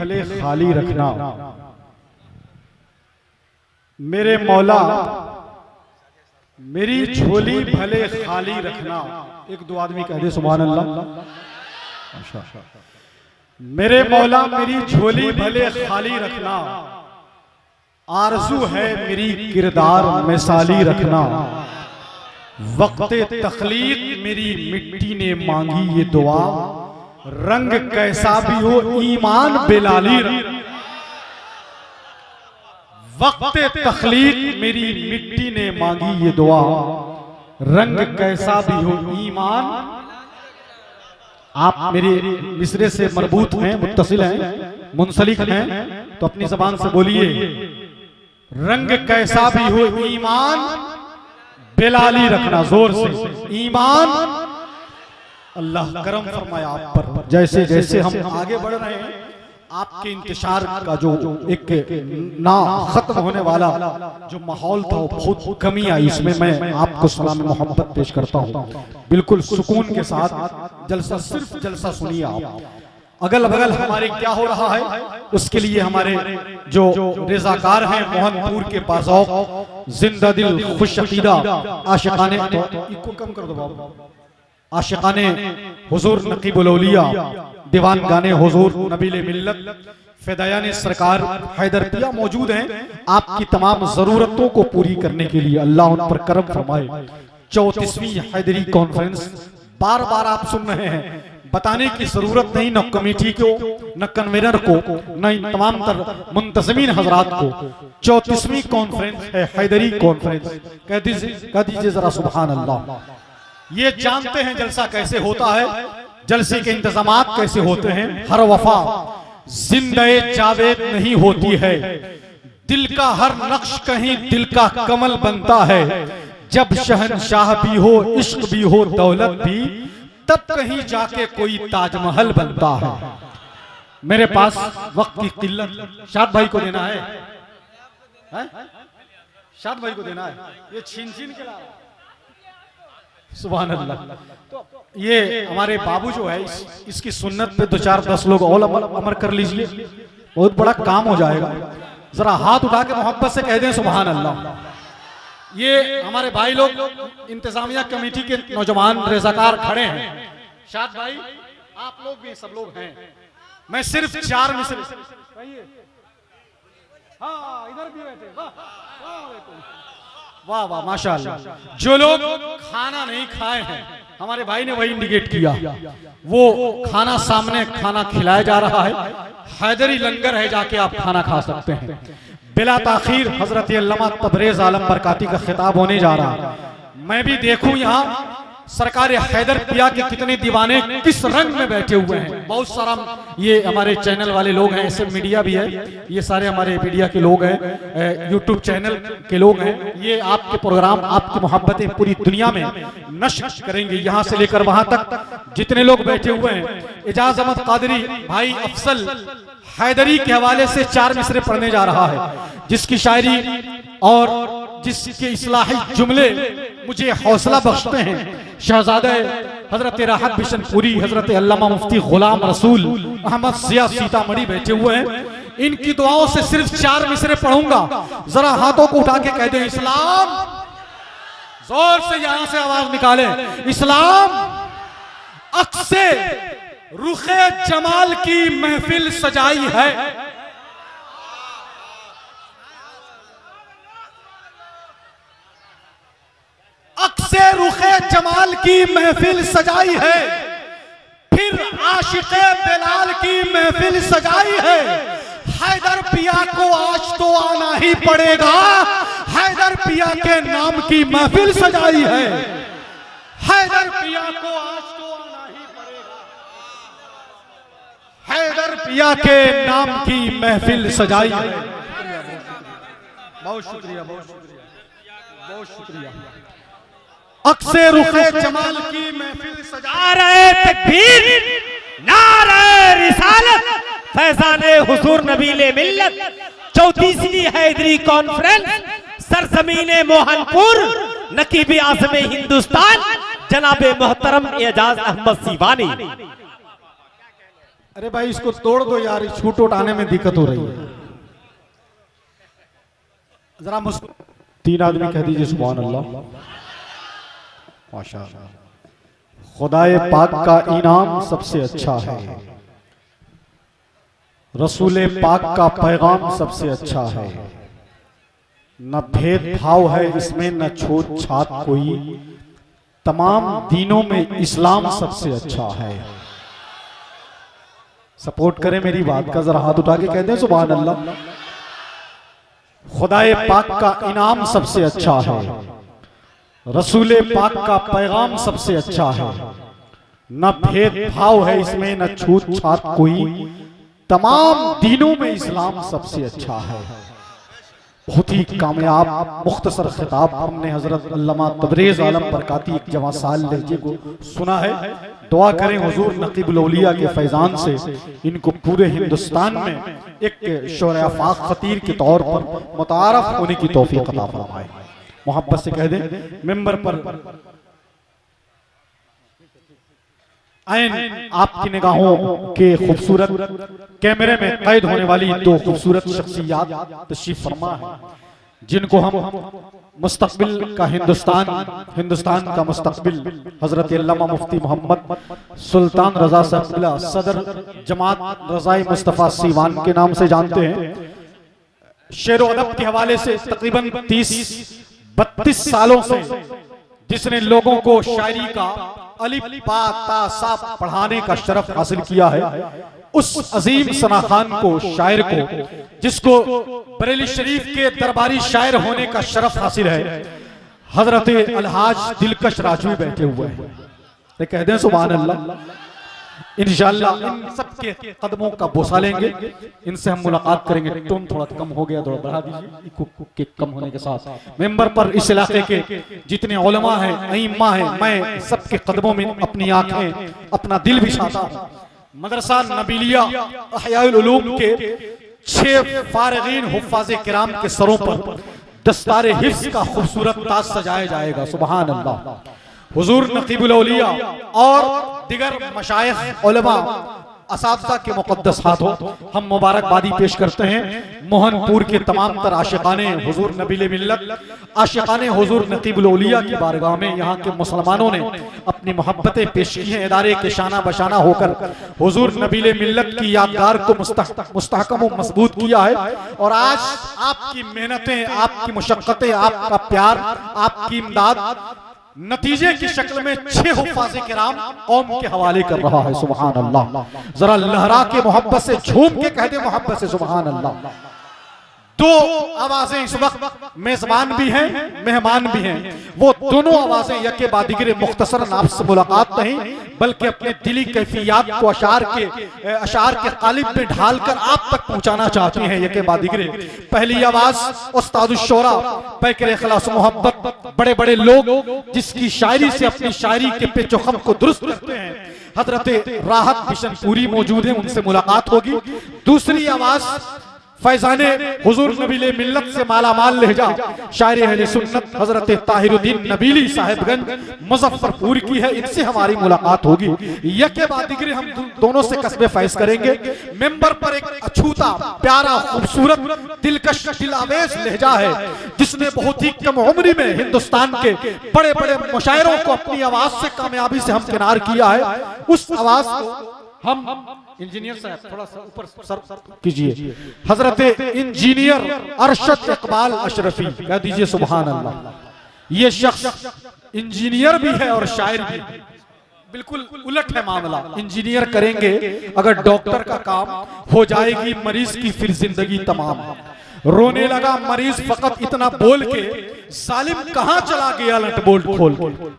भले खाली रखना। मेरे मौला मेरी झोली भले खाली रखना। एक दो आदमी कह दे सुभान अल्लाह। मेरे मौला मेरी झोली भले खाली रखना, आरज़ू है मेरी किरदार मिसाली रखना। वक्ते तख्लीक मेरी मिट्टी ने मांगी ये दुआ, रंग कैसा भी हो ईमान बेलाली रखना। वक्ते तख्लीक मेरी मिट्टी ने मांगी ये दुआ, रंग कैसा भी हो ईमान। आप मेरे मिसरे से मरबूत हैं, मुत्तसिल हैं, मुंसलिक हैं, तो अपनी जबान से बोलिए, रंग कैसा भी हो ईमान बेलाली रखना। जोर से ईमान। अल्लाह करम फरमाया आप पर। जैसे जैसे हम आगे बढ़ रहे हैं, आपके इंतशार का जो एक ना खत्म होने वाला जो माहौल था, वो बहुत कमी आई। इसमें मैं आपको सलाम मोहब्बत पेश करता हूँ। बिल्कुल सुकून के साथ जलसा, सिर्फ जलसा सुनिए आप। अगल बगल हमारे क्या हो रहा है, उसके लिए हमारे जो रेज़ाकार हैं मोहनपुर के बाज़ौक़ जिंदा दिल खुश अक़ीदा आशिक़ाने, इनको कम कर दो बाबू, आशिक़ाने हुज़ूर नक़ीबुल औलिया, दीवान गाने हुज़ूर नबीले मिल्लत फ़िदायाने सरकार हैदर पिया मौजूद हैं, आपकी तमाम ज़रूरतों को पूरी करने के लिए। अल्लाह उन पर करम फरमाए। 34वीं हैदरी कॉन्फ्रेंस बार बार आप सुन रहे हैं, बताने की जरूरत नहीं, न कमेटी को, न कन्वेनर को, न तमाम तर मुंतज़मीन हजरात को। 34वीं कॉन्फ्रेंस है हैदरी कॉन्फ्रेंस। कह दीजिए जरा सुभान अल्लाह। ये जानते हैं जलसा कैसे होता है, जलसे के इंतजामात कैसे होते हैं। हर वफा जिंदे जावेद नहीं होती है, दिल का हर नक्श कहीं दिल का कमल बनता है। जब शहनशाह भी हो, इश्क भी हो, दौलत भी, तब कहीं जाके कोई ताजमहल बनता है। मेरे पास वक्त की किल्लत। शाद भाई को देना है, शाद भाई को देना है। ये छीन छीन के ला सुभान अल्लाह। तो ये हमारे बाबू जो है, इसकी सुन्नत पे 2-4-10 लोग और अमर कर लीजिए, बहुत बड़ा काम हो जाएगा। जरा हाथ उठा के मोहब्बत से कह दें सुभान अल्लाह। ये हमारे भाई लोग इंतजामिया कमेटी के नौजवान रेज़ाकार खड़े हैं। शाद भाई आप लोग भी, सब लोग हैं। मैं सिर्फ 4 मिसरे, हाँ इधर भी बैठे, वाह वाह माशाअल्लाह। जो लोग खाना नहीं खाए हैं, हमारे भाई ने वही इंडिकेट किया, वो खाना सामने खाना खिलाया जा रहा है। हैदरी लंगर है, जाके आप खाना खा सकते हैं। बिला ताखीर हजरत अल्लामा तबरेज आलम बरकाती का खिताब होने जा रहा है। मैं भी देखूं यहाँ सरकार हैदर पिया के कितने दीवाने किस रंग में बैठे हुए हैं। बहुत सारा ये हमारे चैनल वाले लोग हैं, ऐसे मीडिया भी है, ये सारे हमारे मीडिया के लोग हैं, यूट्यूब चैनल के लोग हैं। ये आपके प्रोग्राम, आपकी मोहब्बतें पूरी दुनिया में नश्र करेंगे, यहाँ से लेकर वहां तक जितने लोग बैठे हुए हैं। एजाज अहमद कादरी भाई अफसल हैदरी के हवाले से 4 मिसरे पढ़ने जा रहा है, जिसकी शायरी और जिसके इस्लाही जुमले मुझे हौसला बख्शते हैं। शहजादे हजरत राहत बिशनपुरी, हजरत अल्लामा मुफ्ती गुलाम रसूल अहमद सिया सीतामढ़ी बैठे हुए हैं। इनकी दुआओं से सिर्फ 4 मिसरे पढ़ूंगा। जरा हाथों को उठा के कह दे इस्लाम। जोर से यहां से आवाज निकाले, इस्लाम। अक्से रुखे जमाल की महफिल सजाई है, अक्से रुखे जमाल की महफिल सजाई है, फिर आशिक़े बिलाल की महफिल सजाई है। हैदर पिया को आज तो आना ही पड़ेगा, हैदर पिया के नाम की महफिल सजाई है। हैदर पिया को आज तो आना ही पड़ेगा, हैदर पिया के नाम की महफिल सजाई है। बहुत शुक्रिया, बहुत शुक्रिया, बहुत शुक्रिया। अक्से रुखे जमाल की महफिल सजा रहे तकबीर, नारे रिसालत, फैजाने हुजूर नबीले मिल्लत। 34वीं हैदरी कॉन्फ्रेंस सरजमीने मोहनपुर, नकीब आज़म हिंदुस्तान जनाबे मोहतरम एजाज अहमद सीवानी। अरे भाई इसको तोड़ दो यार, छूट उठाने में दिक्कत हो रही है। जरा तीन आदमी कह दीजिए सुभान अल्लाह। माशाअल्लाह। खुदाए पाक का इनाम सबसे अच्छा है, रसूले पाक का पैगाम सबसे अच्छा है। न भेदभाव है इसमें, न छूत छात कोई, तमाम दीनों में इस्लाम सबसे अच्छा है। सपोर्ट करें मेरी बात का, जरा हाथ उठा के कह दें सुभान अल्लाह। खुदाए पाक का इनाम सबसे अच्छा है, रसूले पाक का पैगाम सबसे अच्छा है। न भेदभाव है इसमें, न छूत छात कोई, तमाम दीनों में इस्लाम सबसे अच्छा है। बहुत ही कामयाब मुख्तसर खिताब हमने हजरत अल्लामा तबरेज आलम बरकाती एक जवां साल लहजे को सुना है। दुआ करें हुजूर नकीबुल औलिया के फैजान से इनको पूरे हिंदुस्तान में एक शोरा आफाक खतीर के तौर पर मुतारफ होने की तौफीक अता फरमाए। मोहब्बत से कह दें मिंबर पर आइन आपकी निगाहों के खूबसूरत कैमरे में कैद होने वाली दो खूबसूरत शख्सियात तशरीफ फरमा है, जिनको हम मुस्तकबिल का हिंदुस्तान का मुस्तकबिल हजरत अल्लामा मुफ्ती मोहम्मद सुल्तान रजा साहब सदर जमात रजाई मुस्तफ़ा सीवान के नाम से जानते हैं। शेर अदब के हवाले से तकरीबन 30-32 सालों से जिसने लोगों को शायरी का अलिफ बा ता सा पढ़ाने का शरफ हासिल किया है, उस अजीम सना खान को, शायर को, जिसको बरेली शरीफ के दरबारी शायर होने का शरफ हासिल है, हजरत अलहाज दिलकश राजवी बैठे हुए हैं। कह दें सुभान अल्लाह। इंशाअल्लाह इन सबके कदमों का बोसा लेंगे, इनसे हम मुलाकात करेंगे। टोन थोड़ा कम हो गया, थोड़ा बढ़ा दीजिए। के कम होने के साथ मेंबर पर इस इलाके के जितने उलमा हैं, अइम्मा हैं, मैं सबके कदमों में अपनी आंखें, अपना दिल बिछाता हूं। मदरसा नबीलिया अहयाउल उलूम के 6 फारिगीन हुफ्फाज़े किराम के सरों पर दस्तारे हिफ्ज़ का खूबसूरत ताज सजाया जाएगा। सुभान अल्लाह। हुजूर नकीबुल औलिया और दिगर मशाइख उलमा असातिज़ा के मुक़द्दस हाथों हम मुबारकबादी पेश करते हैं। मोहनपुर के तमाम तर आशिकाने हुजूर नबीले मिल्लत, आशिकाने हुजूर नकीबुल औलिया की बारगाह में यहाँ के मुसलमानों ने अपनी मोहब्बतें पेश की हैं। इदारे के शाना बशाना होकर हुजूर नबीले मिल्लत की यादगार को मुस्तहकम व मजबूत किया है। और आज आपकी मेहनतें, आपकी मुशक्क़तें, आपका प्यार, आपकी इमदाद नतीजे की शक्ल में 6 हुफ्फाज़े किराम कौम के हवाले कर रहा है। सुभान अल्लाह। जरा लहरा के मोहब्बत से झूम के कह दे मोहब्बत से सुभान अल्लाह। 2 आवाजें इस वक्त मेजबान भी हैं, मेहमान भी हैं। वो दोनों आवाजें यके बाद दिगरे मुख्तसरन आपसे मुलाकात नहीं, बल्कि अपने दिली कैफियत को अशार के कालिब में ढालकर आप तक पहुंचाना चाहती हैं यके बाद दिगरे। पहली आवाज उस्तादुश शोरा पैकर इखलास मोहब्बत, बड़े बड़े लोग जिसकी शायरी से अपनी शायरी के पेचो खम को दुरुस्त करते हैं, हजरत राहत बिशनपुरी मौजूद हैं, उनसे मुलाकात होगी। दूसरी आवाज फैजाने हुजूर नबीले मिल्लत से माला माल लहजा शायर अहले सुन्नत हजरत ताहिरुद्दीन नबीली साहिबगंज मुजफ्फरपुर की है, इनसे हमारी मुलाकात होगी। यके बाद दिगरे हम दोनों से कस्बे फैज करेंगे। मेंबर पर एक अछूता प्यारा खूबसूरत दिलकश दिलावेज लहजा है, जिसने बहुत ही कम उम्री में हिंदुस्तान के बड़े बड़े मुशायरों को अपनी आवाज से कामयाबी से हमकिनार किया है। उस आवाज को हम इंजीनियर साहब थोड़ा सा ऊपर सर कीजिए, हजरत इंजीनियर अरशद इकबाल अशरफी कह दीजिए सुभान अल्लाह। ये शख्स इंजीनियर भी है और शायर भी। बिल्कुल उलट है मामला, इंजीनियर करेंगे अगर डॉक्टर का काम हो जाएगी मरीज की फिर जिंदगी तमाम। रोने लगा मरीज फकत इतना बोल के, जालिम कहां चला गया लट बोल्ट खोल के।